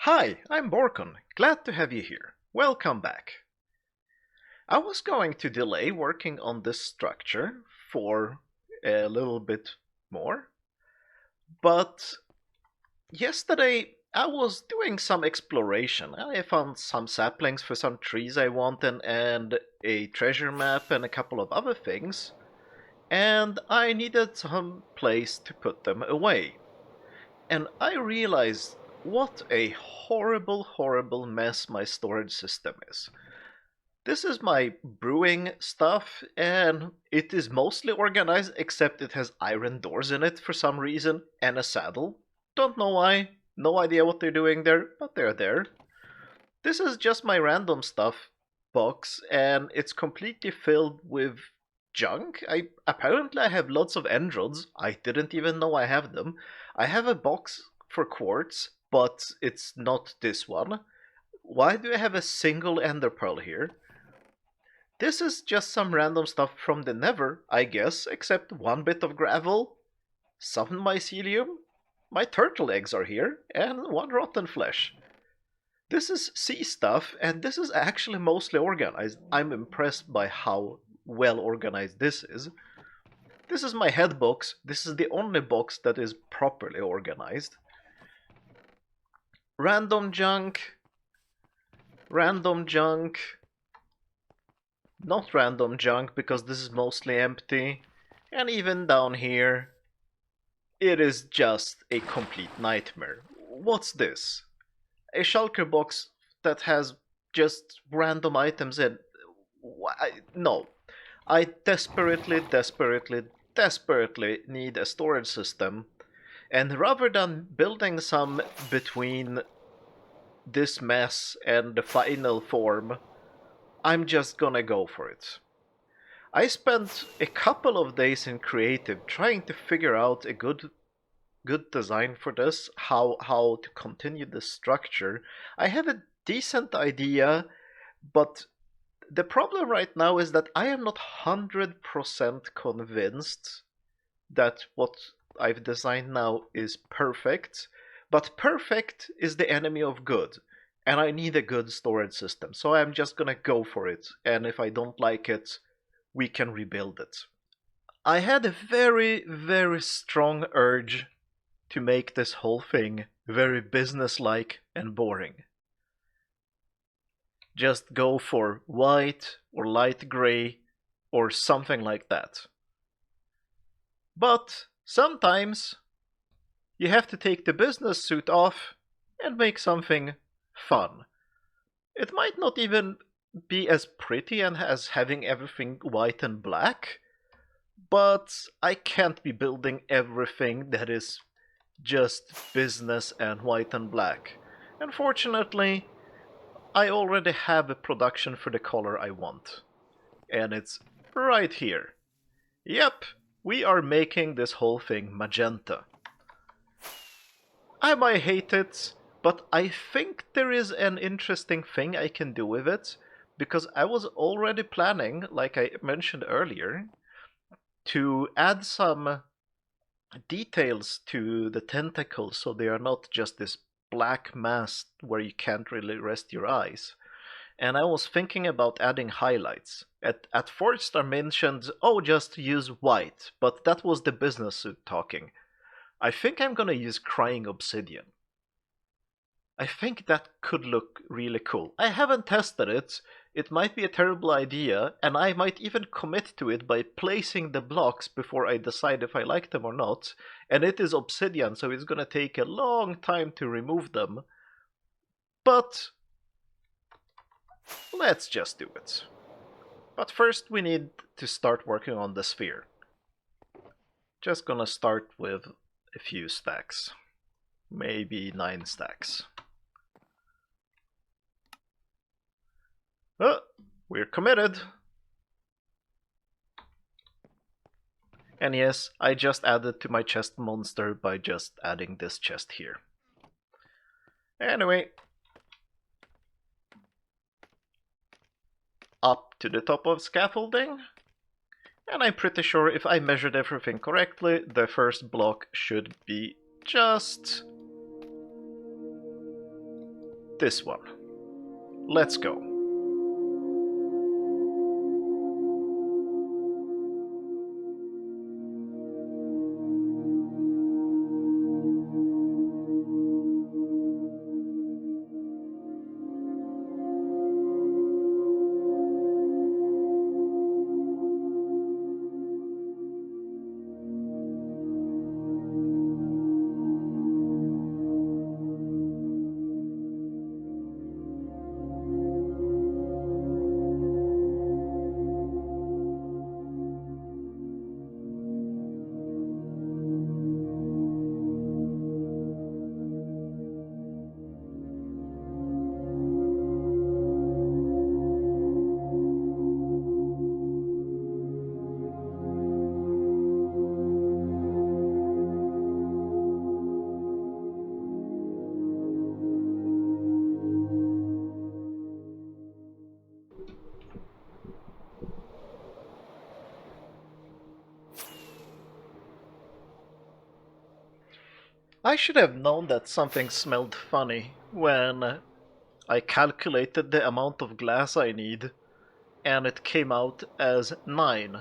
Hi, I'm Borkaland. Glad to have you here. Welcome back. I was going to delay working on this structure for a little bit more, but yesterday I was doing some exploration. I found some saplings for some trees I wanted and a treasure map and a couple of other things, and I needed some place to put them away. And I realized what a horrible, horrible mess my storage system is. This is my brewing stuff, and it is mostly organized except it has iron doors in it for some reason, and a saddle. Don't know why, no idea what they're doing there, but they're there. This is just my random stuff box, and it's completely filled with junk. I have lots of emeralds. I didn't even know I have them. I have a box for quartz, but it's not this one. Why do I have a single ender pearl here? This is just some random stuff from the Nether, I guess, except one bit of gravel, some mycelium, my turtle eggs are here, and one rotten flesh. This is sea stuff, and this is actually mostly organized. I'm impressed by how well organized this is. This is my head box. This is the only box that is properly organized. Random junk. Random junk. Not random junk, because this is mostly empty. And even down here, it is just a complete nightmare. What's this? A shulker box that has just random items in. No. I desperately, desperately, desperately need a storage system. And rather than building some between this mess and the final form, I'm just gonna go for it. I spent a couple of days in creative trying to figure out a good design for this, how to continue this structure. I have a decent idea, but the problem right now is that I am not 100% convinced that what I've designed now is perfect, but perfect is the enemy of good. And I need a good storage system, so I'm just gonna go for it, and if I don't like it, we can rebuild it. I had a very, very strong urge to make this whole thing very businesslike and boring. Just go for white or light gray or something like that. But sometimes you have to take the business suit off and make something fun. It might not even be as pretty and as having everything white and black, but I can't be building everything that is just business and white and black. Unfortunately, I already have a production for the color I want. And it's right here. Yep, we are making this whole thing magenta. I might hate it, but I think there is an interesting thing I can do with it, because I was already planning, like I mentioned earlier, to add some details to the tentacles so they are not just this black mass where you can't really rest your eyes. And I was thinking about adding highlights. At first I mentioned, oh, just use white, but that was the business suit talking. I think I'm gonna use crying obsidian. I think that could look really cool. I haven't tested it. It might be a terrible idea, and I might even commit to it by placing the blocks before I decide if I like them or not. And it is obsidian, so it's gonna take a long time to remove them. But let's just do it. But first we need to start working on the sphere. Just gonna start with a few stacks. Maybe 9 stacks. Oh, we're committed. And yes, I just added to my chest monster by just adding this chest here. Anyway, up to the top of scaffolding. And I'm pretty sure if I measured everything correctly, the first block should be just this one. Let's go. I should have known that something smelled funny when I calculated the amount of glass I need, and it came out as 9.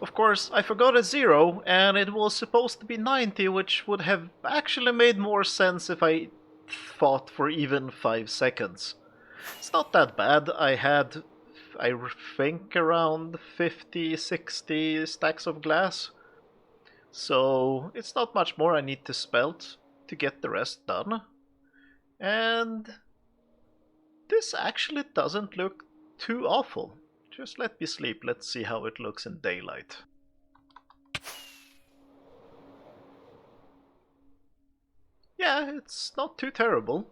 Of course, I forgot a 0, and it was supposed to be 90, which would have actually made more sense if I thought for even 5 seconds. It's not that bad. I had, I think, around 50, 60 stacks of glass. So it's not much more I need to smelt to get the rest done. And this actually doesn't look too awful. Just let me sleep, let's see how it looks in daylight. Yeah, it's not too terrible.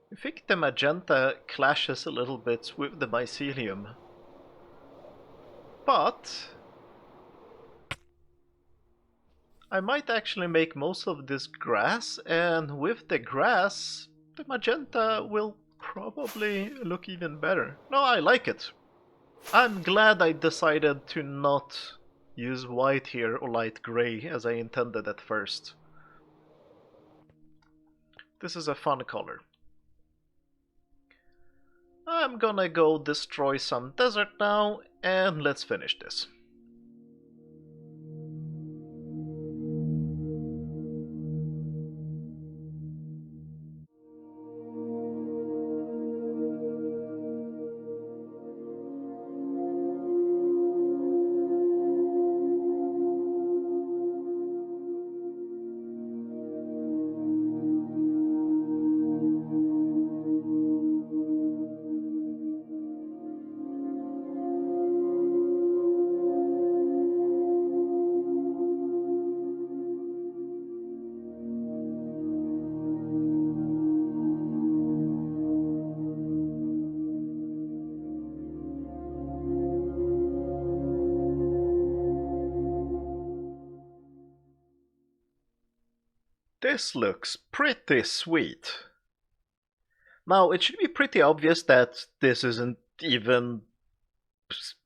I think the magenta clashes a little bit with the mycelium. But I might actually make most of this grass, and with the grass, the magenta will probably look even better. No, I like it. I'm glad I decided to not use white here or light gray as I intended at first. This is a fun color. I'm gonna go destroy some desert now, and let's finish this. This looks pretty sweet. Now, it should be pretty obvious that this isn't even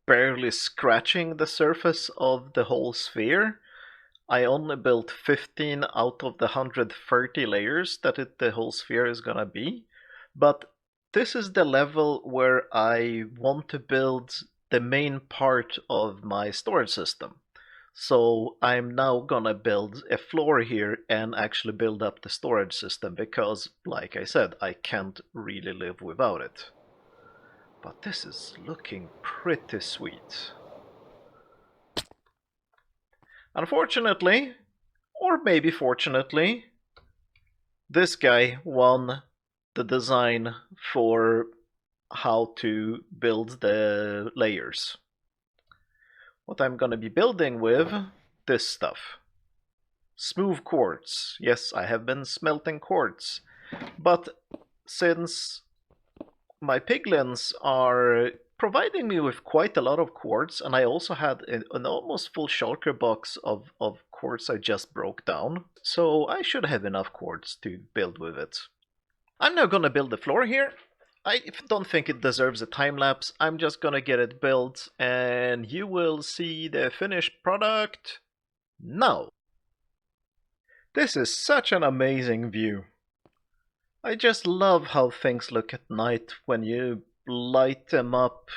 barely scratching the surface of the whole sphere. I only built 15 out of the 130 layers that the whole sphere is gonna be. But this is the level where I want to build the main part of my storage system. So I'm now gonna build a floor here and actually build up the storage system because, like I said, I can't really live without it. But this is looking pretty sweet. Unfortunately, or maybe fortunately, this guy won the design for how to build the layers. What I'm gonna be building with this stuff. Smooth quartz. Yes, I have been smelting quartz. But since my piglins are providing me with quite a lot of quartz, and I also had an almost full shulker box of quartz I just broke down, so I should have enough quartz to build with it. I'm now gonna build the floor here. I don't think it deserves a time lapse. I'm just gonna get it built and you will see the finished product now. This is such an amazing view. I just love how things look at night when you light them up.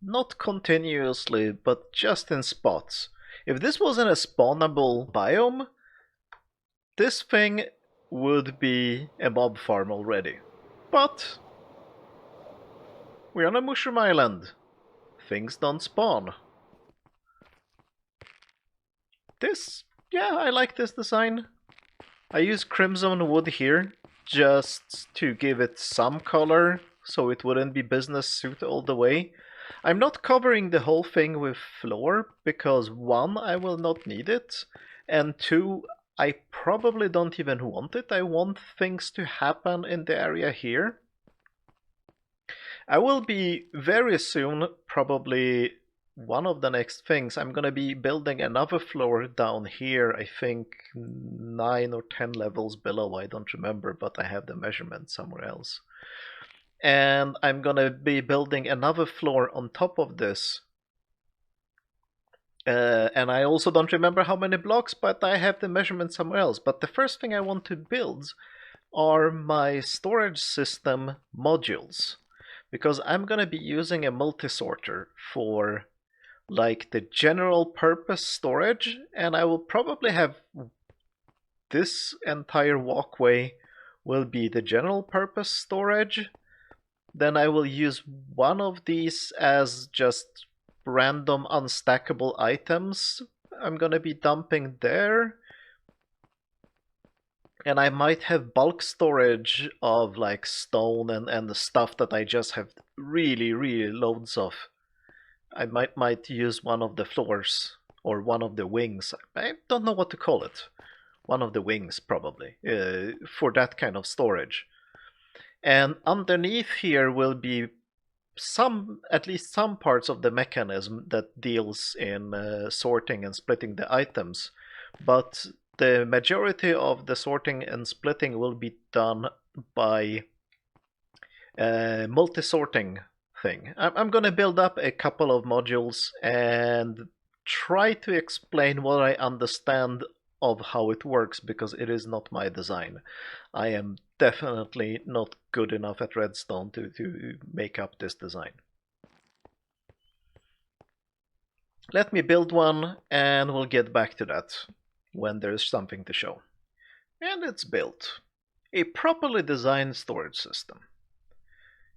Not continuously, but just in spots. If this wasn't a spawnable biome, this thing would be a mob farm already. But we're on a mushroom island. Things don't spawn. Yeah, I like this design. I use crimson wood here just to give it some color so it wouldn't be business suit all the way. I'm not covering the whole thing with floor because one, I will not need it, and two, I probably don't even want it. I want things to happen in the area here. I will be very soon, probably one of the next things, I'm gonna be building another floor down here, I think 9 or 10 levels below, I don't remember, but I have the measurement somewhere else. And I'm gonna be building another floor on top of this. And I also don't remember how many blocks, but I have the measurement somewhere else. But the first thing I want to build are my storage system modules, because I'm gonna be using a multi-sorter for like the general purpose storage, and I will probably have this entire walkway will be the general purpose storage. Then I will use one of these as just random unstackable items I'm gonna be dumping there. And I might have bulk storage of like stone and the stuff that I just have really loads of. I might use one of the floors or one of the wings. I don't know what to call it. One of the wings probably for that kind of storage. And underneath here will be at least some parts of the mechanism that deals in sorting and splitting the items. But the majority of the sorting and splitting will be done by multi-sorting thing. I'm going to build up a couple of modules and try to explain what I understand of how it works, because it is not my design. I am definitely not good enough at redstone to make up this design. Let me build one and we'll get back to that when there's something to show. And it's built. A properly designed storage system.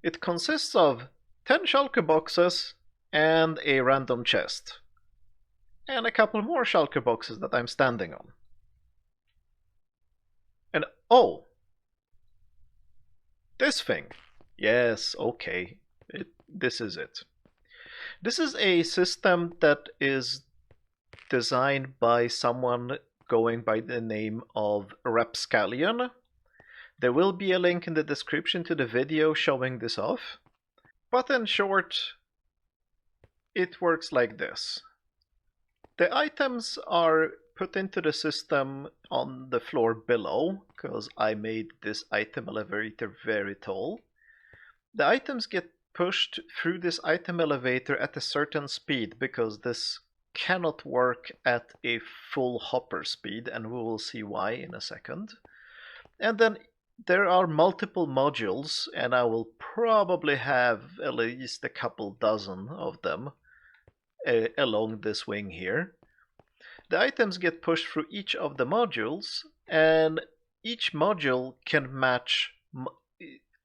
It consists of 10 shulker boxes and a random chest. And a couple more shulker boxes that I'm standing on. And oh! This thing. Yes, okay. This is it. This is a system that is designed by someone going by the name of Rapscallion. There will be a link in the description to the video showing this off. But in short, it works like this. The items are put into the system on the floor below, because I made this item elevator very tall. The items get pushed through this item elevator at a certain speed, because this cannot work at a full hopper speed, and we will see why in a second. And then there are multiple modules, and I will probably have at least a couple dozen of them along this wing here. The items get pushed through each of the modules, and each module can match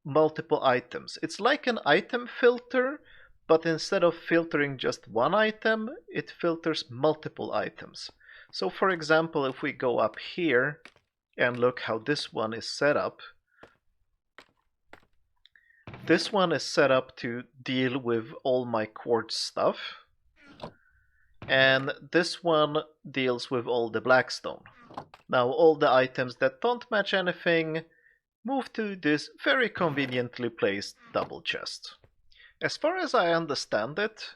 multiple items. It's like an item filter, but instead of filtering just one item, it filters multiple items. So for example, if we go up here and look how this one is set up, this one is set up to deal with all my quartz stuff, and this one deals with all the blackstone. Now all the items that don't match anything move to this very conveniently placed double chest. As far as I understand it,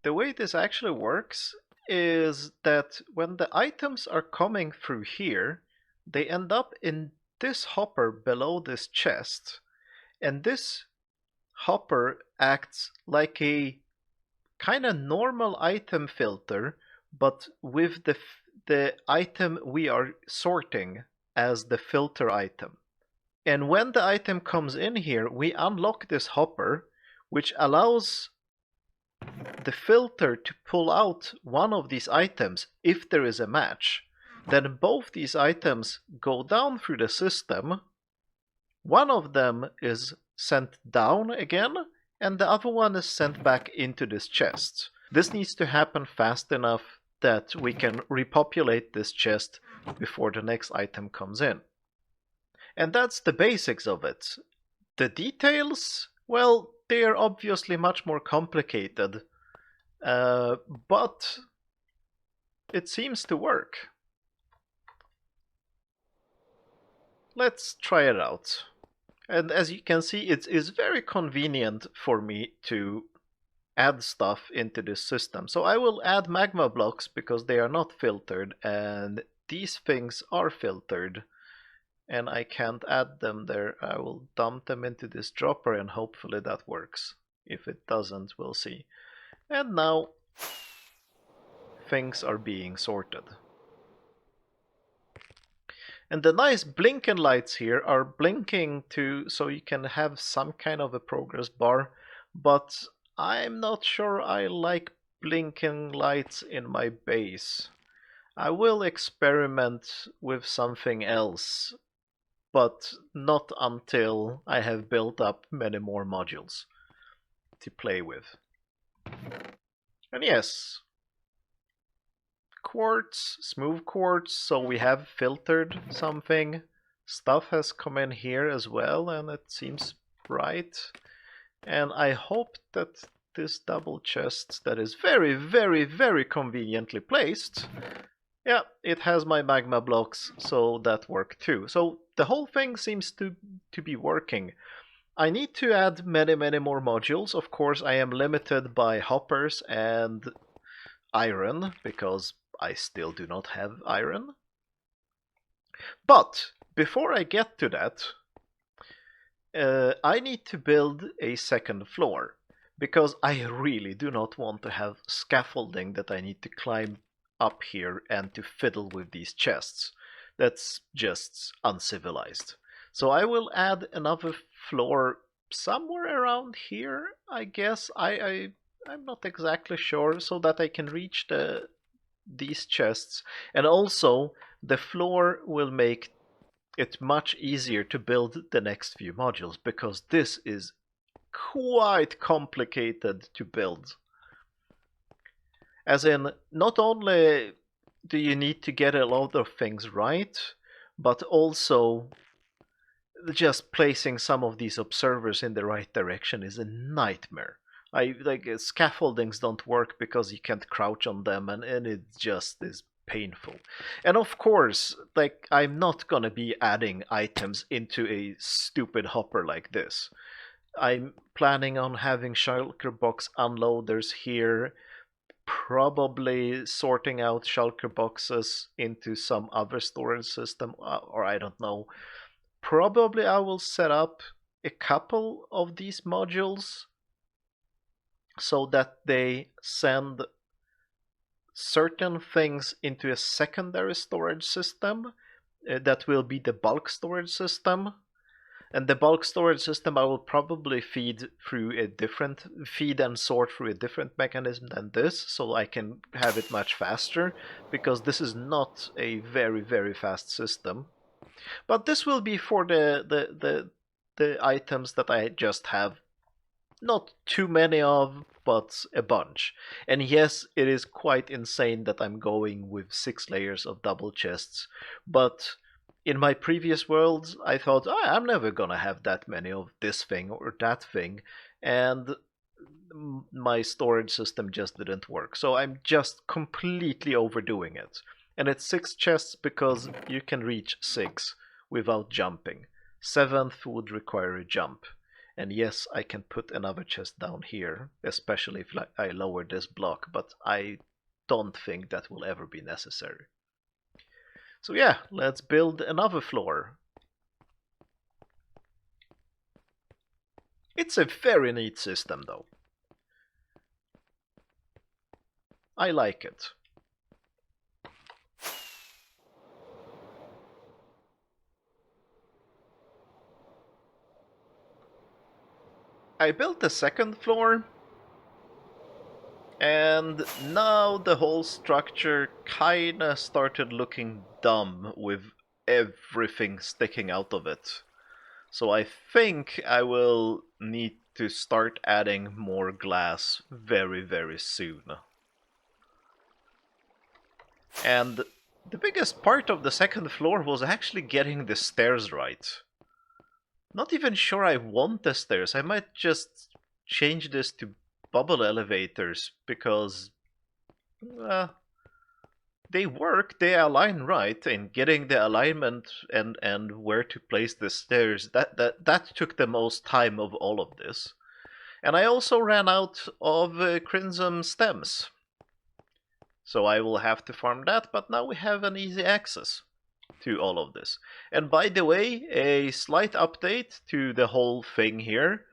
the way this actually works is that when the items are coming through here, they end up in this hopper below this chest, and this hopper acts like a kind of normal item filter, but with the item we are sorting as the filter item. And when the item comes in here, we unlock this hopper, which allows the filter to pull out one of these items if there is a match. Then both these items go down through the system. One of them is sent down again, and the other one is sent back into this chest. This needs to happen fast enough that we can repopulate this chest before the next item comes in. And that's the basics of it. The details, well, they are obviously much more complicated, but it seems to work. Let's try it out. And as you can see, it is very convenient for me to add stuff into this system. So I will add magma blocks because they are not filtered, and these things are filtered, and I can't add them there. I will dump them into this dropper and hopefully that works. If it doesn't, we'll see. And now things are being sorted. And the nice blinking lights here are blinking so you can have some kind of a progress bar, but I'm not sure I like blinking lights in my base. I will experiment with something else, but not until I have built up many more modules to play with. And yes, quartz, smooth quartz, so we have filtered something. Stuff has come in here as well, and it seems bright. And I hope that this double chest that is very, very, very conveniently placed, yeah, it has my magma blocks, so that worked too. So the whole thing seems to be working. I need to add many, many more modules. Of course, I am limited by hoppers and iron, because I still do not have iron. But before I get to that, I need to build a second floor, because I really do not want to have scaffolding that I need to climb up here and to fiddle with these chests. That's just uncivilized. So I will add another floor somewhere around here, I guess. I'm not exactly sure, so that I can reach these chests. And also, the floor will make it much easier to build the next few modules, because this is quite complicated to build. As in, not only do you need to get a lot of things right, but also just placing some of these observers in the right direction is a nightmare. Scaffoldings don't work because you can't crouch on them, and it just is painful. And of course, I'm not gonna be adding items into a stupid hopper like this. I'm planning on having shulker box unloaders here, probably sorting out shulker boxes into some other storage system, or I don't know. Probably I will set up a couple of these modules so that they send certain things into a secondary storage system that will be the bulk storage system. And the bulk storage system I will probably feed and sort through a different mechanism than this, so I can have it much faster, because this is not a very, very fast system. But this will be for the items that I just have not too many of, but a bunch. And yes, it is quite insane that I'm going with 6 layers of double chests, but in my previous worlds, I thought, I'm never gonna have that many of this thing or that thing, and my storage system just didn't work. So I'm just completely overdoing it. And it's 6 chests because you can reach 6 without jumping. 7th would require a jump. And yes, I can put another chest down here, especially if I lower this block, but I don't think that will ever be necessary. So yeah, let's build another floor. It's a very neat system though. I like it. I built the second floor, and now the whole structure kinda started looking dumb with everything sticking out of it. So I think I will need to start adding more glass very, very soon. And the biggest part of the second floor was actually getting the stairs right. Not even sure I want the stairs. I might just change this to bubble elevators because they work, they align right, and getting the alignment and where to place the stairs, that took the most time of all of this. And I also ran out of crimson stems. So I will have to farm that, but now we have an easy access to all of this. And by the way, a slight update to the whole thing here.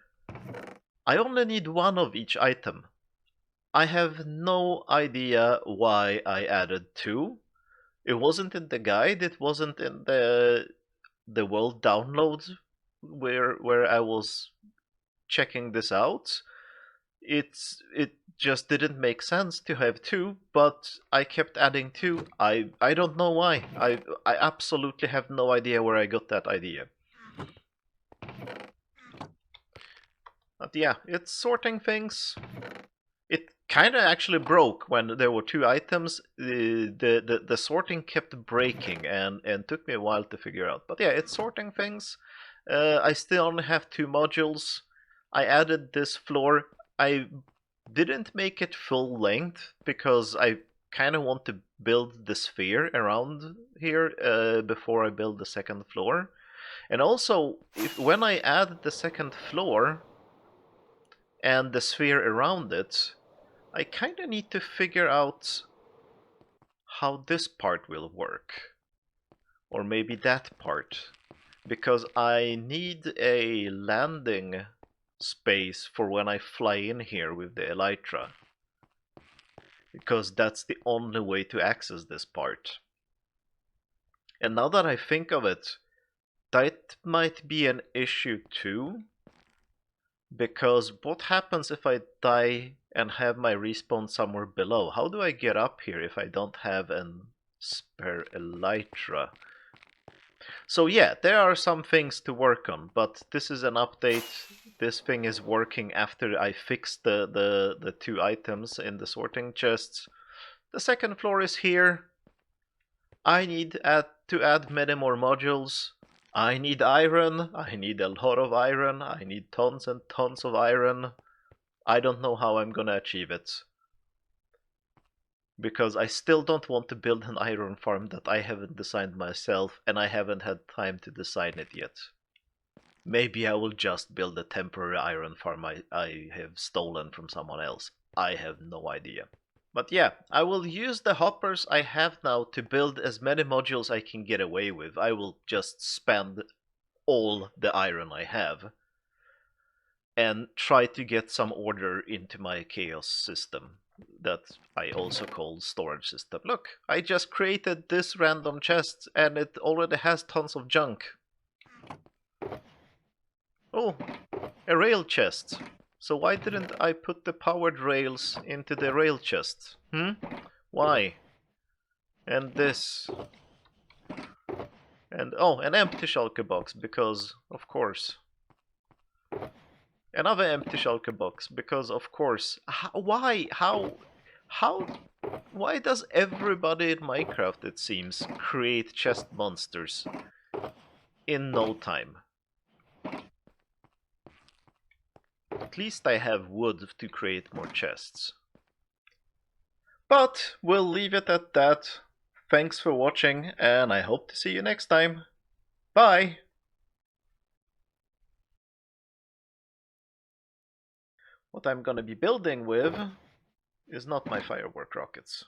I only need one of each item. I have no idea why I added two. It wasn't in the guide, it wasn't in the world downloads where I was checking this out. It just didn't make sense to have two, but I kept adding two. I don't know why. I absolutely have no idea where I got that idea. But yeah, it's sorting things. It kind of actually broke when there were two items. The sorting kept breaking and took me a while to figure out. But yeah, it's sorting things. I still only have two modules. I added this floor. I didn't make it full length because I kind of want to build the sphere around here before I build the second floor. And also, when I add the second floor and the sphere around it, I kind of need to figure out how this part will work. Or maybe that part. Because I need a landing space for when I fly in here with the elytra. Because that's the only way to access this part. And now that I think of it, that might be an issue too. Because what happens if I die and have my respawn somewhere below? How do I get up here if I don't have an spare elytra? So yeah, there are some things to work on, but this is an update. This thing is working after I fixed the two items in the sorting chests. The second floor is here. I need to add many more modules. I need iron. I need a lot of iron. I need tons and tons of iron. I don't know how I'm gonna achieve it. Because I still don't want to build an iron farm that I haven't designed myself, and I haven't had time to design it yet. Maybe I will just build a temporary iron farm I have stolen from someone else. I have no idea. But yeah, I will use the hoppers I have now to build as many modules I can get away with. I will just spend all the iron I have and try to get some order into my chaos system that I also call storage system. Look, I just created this random chest and it already has tons of junk. Oh, a rail chest. So why didn't I put the powered rails into the rail chest? Why? And this. And oh, an empty shulker box, because of course. Another empty shulker box, because of course. Why? How? Why does everybody in Minecraft, it seems, create chest monsters in no time? At least I have wood to create more chests. But we'll leave it at that. Thanks for watching, and I hope to see you next time. Bye! What I'm gonna be building with is not my firework rockets.